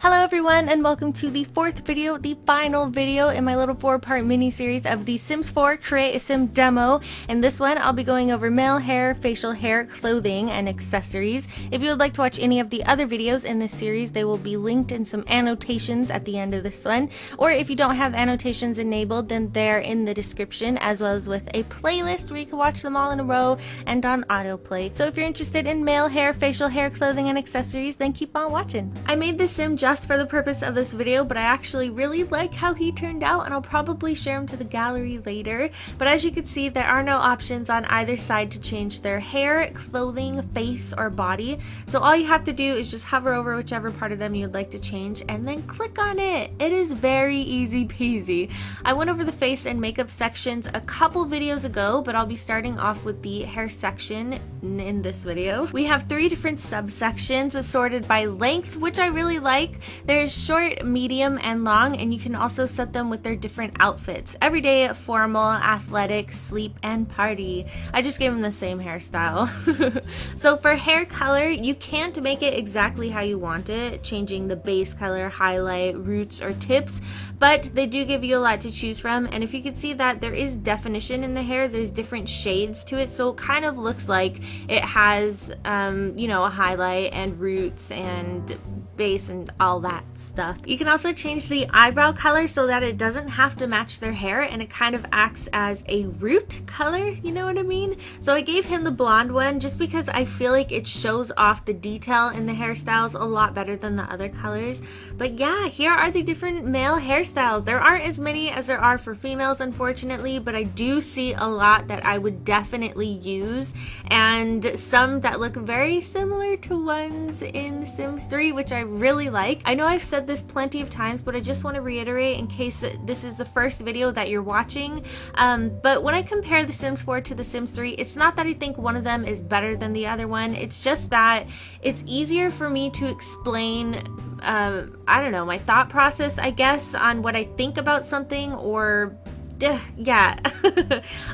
Hello everyone, and welcome to the fourth video, the final video in my little 4-part mini-series of the Sims 4 Create a Sim Demo. In this one, I'll be going over male hair, facial hair, clothing, and accessories. If you would like to watch any of the other videos in this series, they will be linked in some annotations at the end of this one. Or if you don't have annotations enabled, then they're in the description, as well as with a playlist where you can watch them all in a row and on autoplay. So if you're interested in male hair, facial hair, clothing, and accessories, then keep on watching. I made this sim just for the purpose of this video, but I actually really like how he turned out, and I'll probably share him to the gallery later. But as you can see, there are no options on either side to change their hair, clothing, face, or body. So all you have to do is just hover over whichever part of them you'd like to change and then click on it. It is very easy peasy. I went over the face and makeup sections a couple videos ago, but I'll be starting off with the hair section in this video. We have 3 different subsections assorted by length, which I really like. There's short, medium, and long, and you can also set them with their different outfits. Everyday, formal, athletic, sleep, and party. I just gave them the same hairstyle. So for hair color, you can't make it exactly how you want it, changing the base color, highlight, roots, or tips, but they do give you a lot to choose from. And if you can see that there is definition in the hair, there's different shades to it, so it kind of looks like it has, you know, a highlight and roots and base and all that stuff. You can also change the eyebrow color so that it doesn't have to match their hair, and it kind of acts as a root color, you know what I mean? So I gave him the blonde one just because I feel like it shows off the detail in the hairstyles a lot better than the other colors. But yeah, here are the different male hairstyles. There aren't as many as there are for females, unfortunately, but I do see a lot that I would definitely use, and some that look very similar to ones in The Sims 3, which I really like. I know I've said this plenty of times, but I just want to reiterate in case this is the first video that you're watching. But when I compare The Sims 4 to The Sims 3, it's not that I think one of them is better than the other one. It's just that it's easier for me to explain I don't know, my thought process, I guess, on what I think about something, or yeah.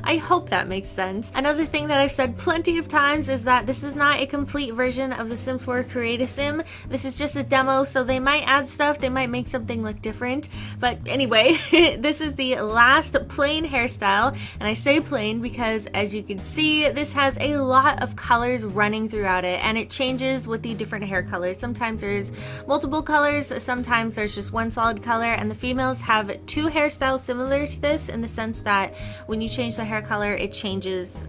I hope that makes sense. Another thing that I've said plenty of times is that this is not a complete version of The Sims 4 Create a Sim. This is just a demo, so they might add stuff, they might make something look different. But anyway, this is the last plain hairstyle, and I say plain because, as you can see, this has a lot of colors running throughout it, and it changes with the different hair colors. Sometimes there's multiple colors, sometimes there's just one solid color, and the females have 2 hairstyles similar to this, in the sense that when you change the hair color, it changes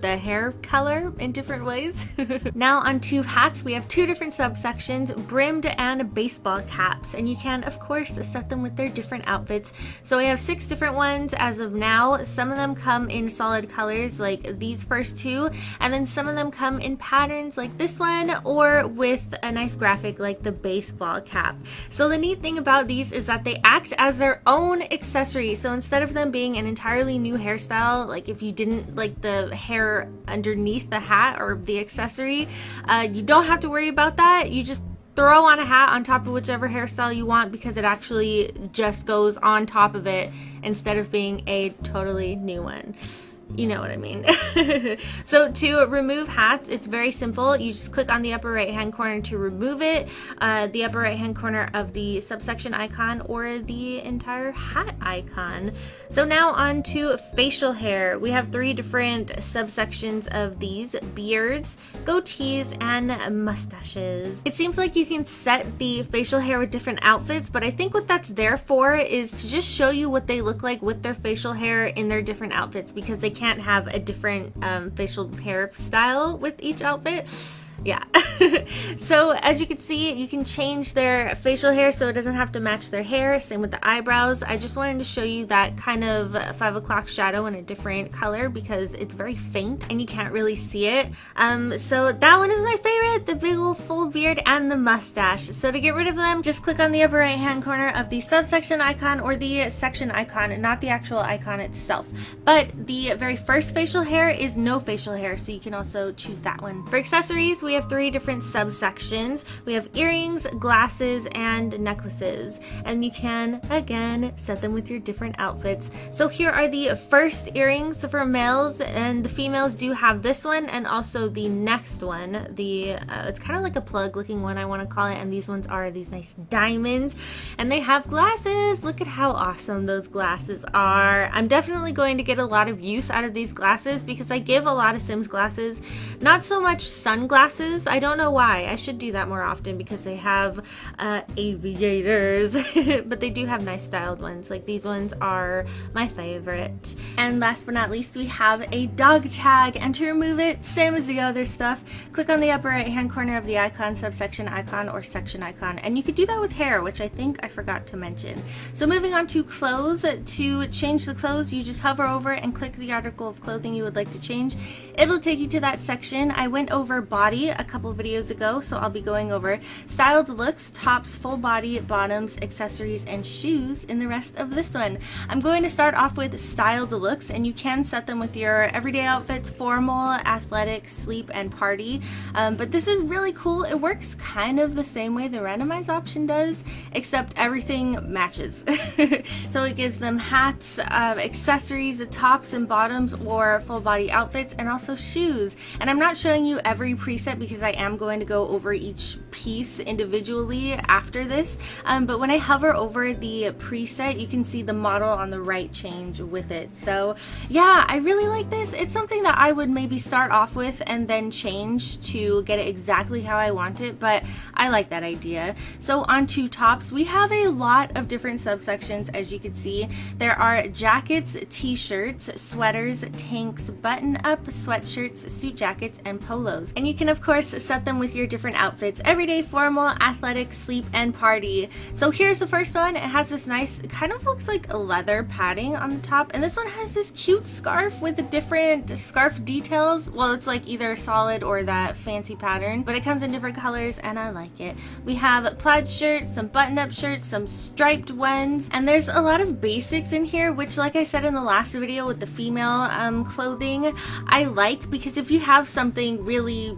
the hair color in different ways. Now on to hats, we have 2 different subsections, brimmed and baseball caps, and you can of course set them with their different outfits. So we have 6 different ones as of now. Some of them come in solid colors like these first 2, and then some of them come in patterns like this one, or with a nice graphic like the baseball cap. So the neat thing about these is that they act as their own accessory. So instead of them being an entirely new hairstyle, like if you didn't like the hair underneath the hat or the accessory, you don't have to worry about that. You just throw on a hat on top of whichever hairstyle you want, because it actually just goes on top of it instead of being a totally new one. You know what I mean. So to remove hats, it's very simple. You just click on the upper right hand corner to remove it, the upper right hand corner of the subsection icon, or the entire hat icon. So now on to facial hair. We have 3 different subsections of these: beards, goatees, and mustaches. It seems like you can set the facial hair with different outfits, but I think what that's there for is to just show you what they look like with their facial hair in their different outfits, because they can't have a different facial hair style with each outfit. Yeah. So as you can see, you can change their facial hair so it doesn't have to match their hair. Same with the eyebrows. I just wanted to show you that kind of 5 o'clock shadow in a different color because it's very faint and you can't really see it. So that one is my favorite, the big old full beard and the mustache. So to get rid of them, just click on the upper right hand corner of the subsection icon or the section icon, not the actual icon itself. But the very first facial hair is no facial hair, so you can also choose that one. For accessories, we we have 3 different subsections. We have earrings, glasses, and necklaces. And you can, again, set them with your different outfits. So here are the first earrings for males, and the females do have this one and also the next one. It's kind of like a plug looking one, I want to call it, and these ones are these nice diamonds. And they have glasses. Look at how awesome those glasses are. I'm definitely going to get a lot of use out of these glasses because I give a lot of Sims glasses. Not so much sunglasses. I don't know why. I should do that more often because they have aviators. But they do have nice styled ones. Like these ones are my favorite. And last but not least, we have a dog tag. And to remove it, same as the other stuff, click on the upper right hand corner of the icon, subsection icon, or section icon. And you could do that with hair, which I think I forgot to mention. So moving on to clothes. To change the clothes, you just hover over it and click the article of clothing you would like to change. It'll take you to that section. I went over body a couple videos ago, so I'll be going over styled looks, tops, full body, bottoms, accessories, and shoes in the rest of this one. I'm going to start off with styled looks, and you can set them with your everyday outfits, formal, athletic, sleep, and party. But this is really cool. It works kind of the same way the randomize option does, except everything matches. So it gives them hats, accessories, tops and bottoms, or full body outfits, and also shoes. And I'm not showing you every preset because I am going to go over each piece individually after this. But when I hover over the preset, you can see the model on the right change with it. So yeah, I really like this. It's something that I would maybe start off with and then change to get it exactly how I want it, but I like that idea. So on to tops, we have a lot of different subsections. As you can see, there are jackets, t-shirts, sweaters, tanks, button-up sweatshirts, suit jackets, and polos. And you can of course set them with your different outfits: everyday, formal, athletic, sleep, and party. So here's the first one. It has this nice, it kind of looks like a leather padding on the top, and this one has this cute scarf with the different scarf details. Well, it's like either solid or that fancy pattern, but it comes in different colors and I like it. We have plaid shirts, some button-up shirts, some striped ones, and there's a lot of basics in here, which, like I said in the last video with the female clothing, I like, because if you have something really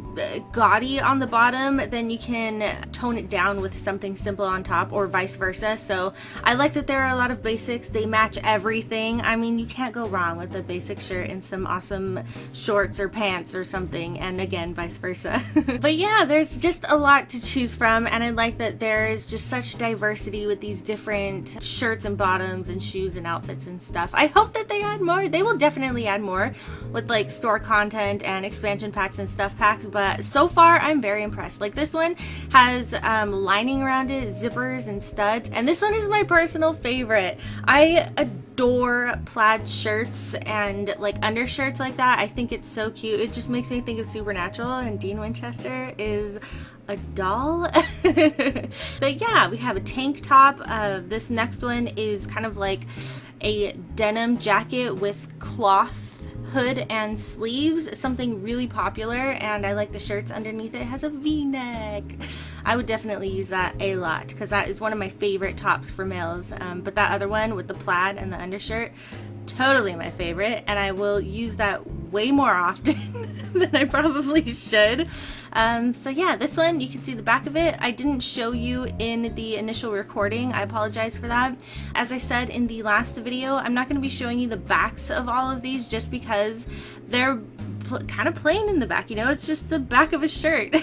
gaudy on the bottom, then you can tone it down with something simple on top, or vice versa. So I like that there are a lot of basics. They match everything. I mean, you can't go wrong with a basic shirt and some awesome shorts or pants or something, and again, vice versa. But yeah, there's just a lot to choose from, and I like that there is just such diversity with these different shirts and bottoms and shoes and outfits and stuff. I hope that they add more. They will definitely add more with like store content and expansion packs and stuff packs, but so far I'm very impressed. Like this one has lining around it, zippers and studs, and this one is my personal favorite. I adore plaid shirts and like undershirts like that. I think it's so cute. It just makes me think of Supernatural, and Dean Winchester is a doll. But yeah, we have a tank top. This next one is kind of like a denim jacket with cloth hood and sleeves, something really popular, and I like the shirts underneath it. It has a v-neck. I would definitely use that a lot because that is one of my favorite tops for males. But that other one with the plaid and the undershirt, totally my favorite, and I will use that way more often than I probably should. So yeah, this one, you can see the back of it. I didn't show you in the initial recording. I apologize for that. As I said in the last video, I'm not going to be showing you the backs of all of these just because they're kind of plain in the back, you know, it's just the back of a shirt.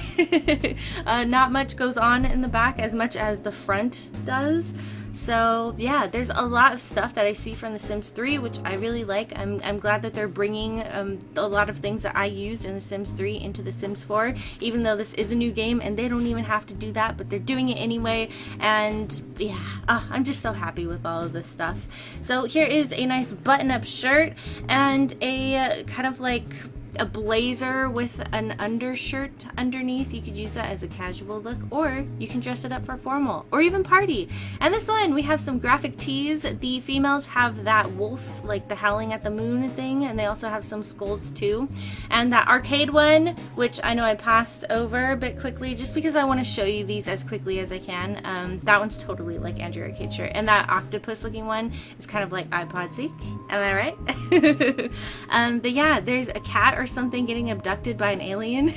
Not much goes on in the back as much as the front does. So yeah, there's a lot of stuff that I see from The Sims 3, which I really like. I'm glad that they're bringing a lot of things that I used in The Sims 3 into The Sims 4, even though this is a new game and they don't even have to do that, but they're doing it anyway. And yeah, I'm just so happy with all of this stuff. So here is a nice button-up shirt and a kind of like a blazer with an undershirt underneath. You could use that as a casual look, or you can dress it up for formal or even party. And this one, we have some graphic tees. The females have that wolf, like the Howling at the Moon thing, and they also have some scolds too. And that arcade one, which I know I passed over a bit quickly just because I want to show you these as quickly as I can. That one's totally like Andrew Arcade shirt, and that octopus looking one is kind of like iPod Seek. Am I right? But yeah, there's a cat or something getting abducted by an alien.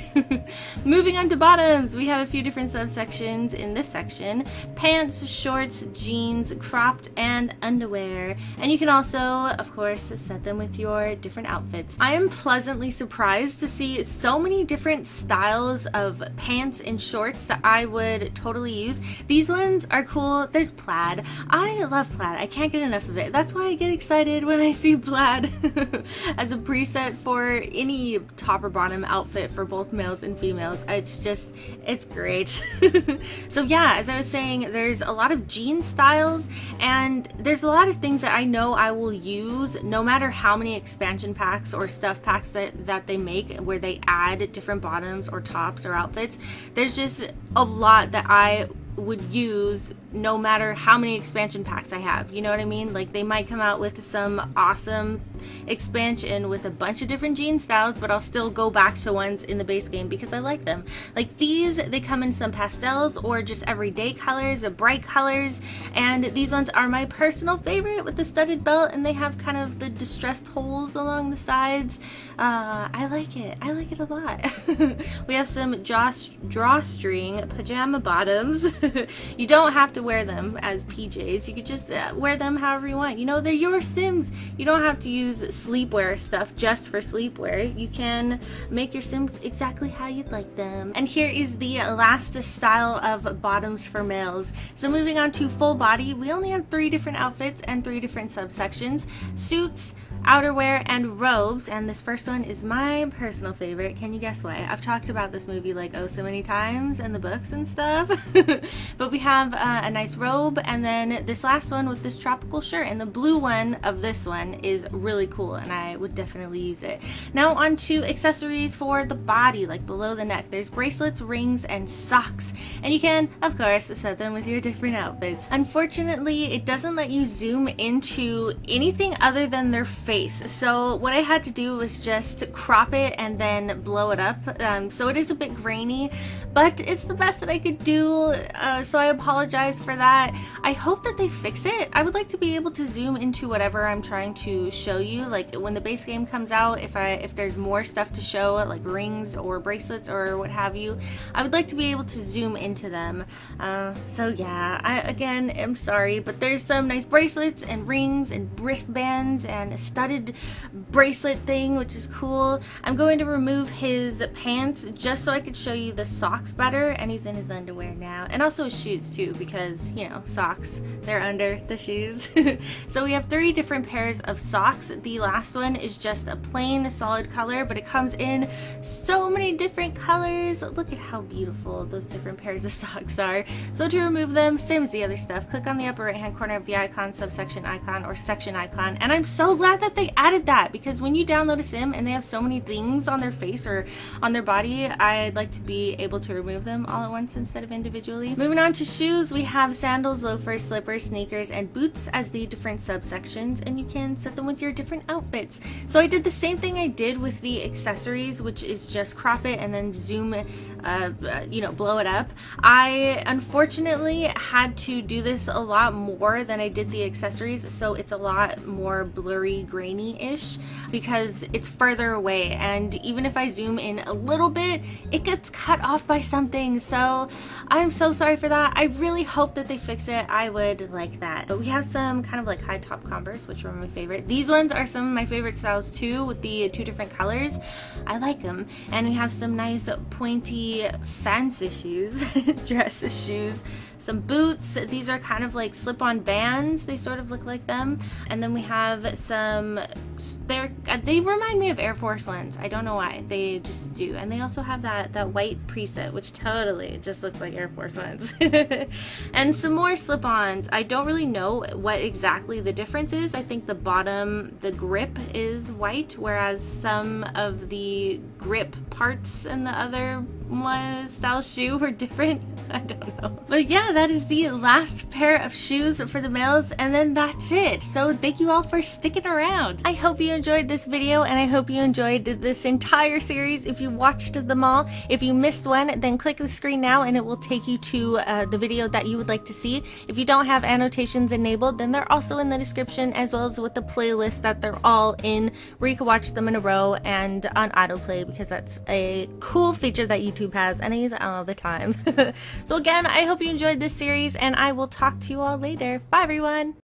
Moving on to bottoms, we have a few different subsections in this section: pants, shorts, jeans, cropped, and underwear. And you can also, of course, set them with your different outfits. I am pleasantly surprised to see so many different styles of pants and shorts that I would totally use. These ones are cool. There's plaid. I love plaid. I can't get enough of it. That's why I get excited when I see plaid as a preset for any top or bottom outfit for both males and females. It's great. So yeah, as I was saying, there's a lot of jean styles, and there's a lot of things that I know I will use no matter how many expansion packs or stuff packs that they make where they add different bottoms or tops or outfits. There's just a lot that I would use no matter how many expansion packs I have, you know what I mean? Like, they might come out with some awesome expansion with a bunch of different jean styles, but I'll still go back to ones in the base game because I like them. Like these, they come in some pastels or just everyday colors, bright colors, and these ones are my personal favorite with the studded belt, and they have kind of the distressed holes along the sides. I like it a lot. We have some drawstring pajama bottoms. You don't have to wear them as PJs. You could just wear them however you want. You know, they're your Sims. You don't have to use sleepwear stuff just for sleepwear. You can make your Sims exactly how you'd like them. And here is the last style of bottoms for males. So moving on to full body, we only have 3 different outfits and 3 different subsections: suits, outerwear, and robes. And this first one is my personal favorite. Can you guess why? I've talked about this movie like oh so many times in the books and stuff. But we have a nice robe, and then this last one with this tropical shirt, and the blue one of this one is really cool, and I would definitely use it. Now on to accessories for the body, like below the neck. There's bracelets, rings, and socks, and you can, of course, set them with your different outfits. Unfortunately, it doesn't let you zoom into anything other than their face, so what I had to do was just crop it and then blow it up. So it is a bit grainy, but it's the best that I could do, so I apologize for that. I hope that they fix it. I would like to be able to zoom into whatever I'm trying to show you. Like when the base game comes out, if there's more stuff to show, like rings or bracelets or what have you, I would like to be able to zoom into them. So yeah, I again am sorry, but there's some nice bracelets and rings and wristbands and a studded bracelet thing, which is cool. I'm going to remove his pants just so I could show you the socks better, and he's in his underwear now, and also his shoes too, because, you know, socks, they're under the shoes. So we have 3 different pairs of socks. The last one is just a plain solid color, but it comes in so many different colors. Look at how beautiful those different pairs of socks are. So to remove them, same as the other stuff, click on the upper right hand corner of the icon, subsection icon, or section icon. And I'm so glad that they added that, because when you download a sim and they have so many things on their face or on their body, I'd like to be able to remove them all at once instead of individually. Moving on to shoes, we have sandals, loafers, slippers, sneakers, and boots as the different subsections, and you can set them with your different outfits. So I did the same thing I did with the accessories, which is just crop it and then zoom, you know, blow it up. I unfortunately had to do this a lot more than I did the accessories, so it's a lot more blurry, grainy-ish, because it's further away, and even if I zoom in a little bit, it gets cut off by something. So I'm so sorry for that. I really hope that they fix it. I would like that. But we have some kind of like high top Converse, which are my favorite. These ones are some of my favorite styles too, with the 2 different colors. I like them. And we have some nice pointy fancy shoes, dress shoes, some boots. These are kind of like slip-on bands. They sort of look like them. And then we have some, they remind me of Air Force Ones. I don't know why, they just do. And they also have that white preset, which totally just looks like Air Force Ones. And some more slip-ons. I don't really know what exactly the difference is. I think the bottom, the grip is white, whereas some of the grip parts in the other one style shoe were different. I don't know. But yeah, that is the last pair of shoes for the males, and then that's it. So thank you all for sticking around. I hope you enjoyed this video, and I hope you enjoyed this entire series if you watched them all. If you missed one, then click the screen now and it will take you to the video that you would like to see. If you don't have annotations enabled, then they're also in the description, as well as with the playlist that they're all in, where you can watch them in a row and on autoplay, because that's a cool feature that YouTube has and I use it all the time. So again, I hope you enjoyed this series, and I will talk to you all later. Bye everyone!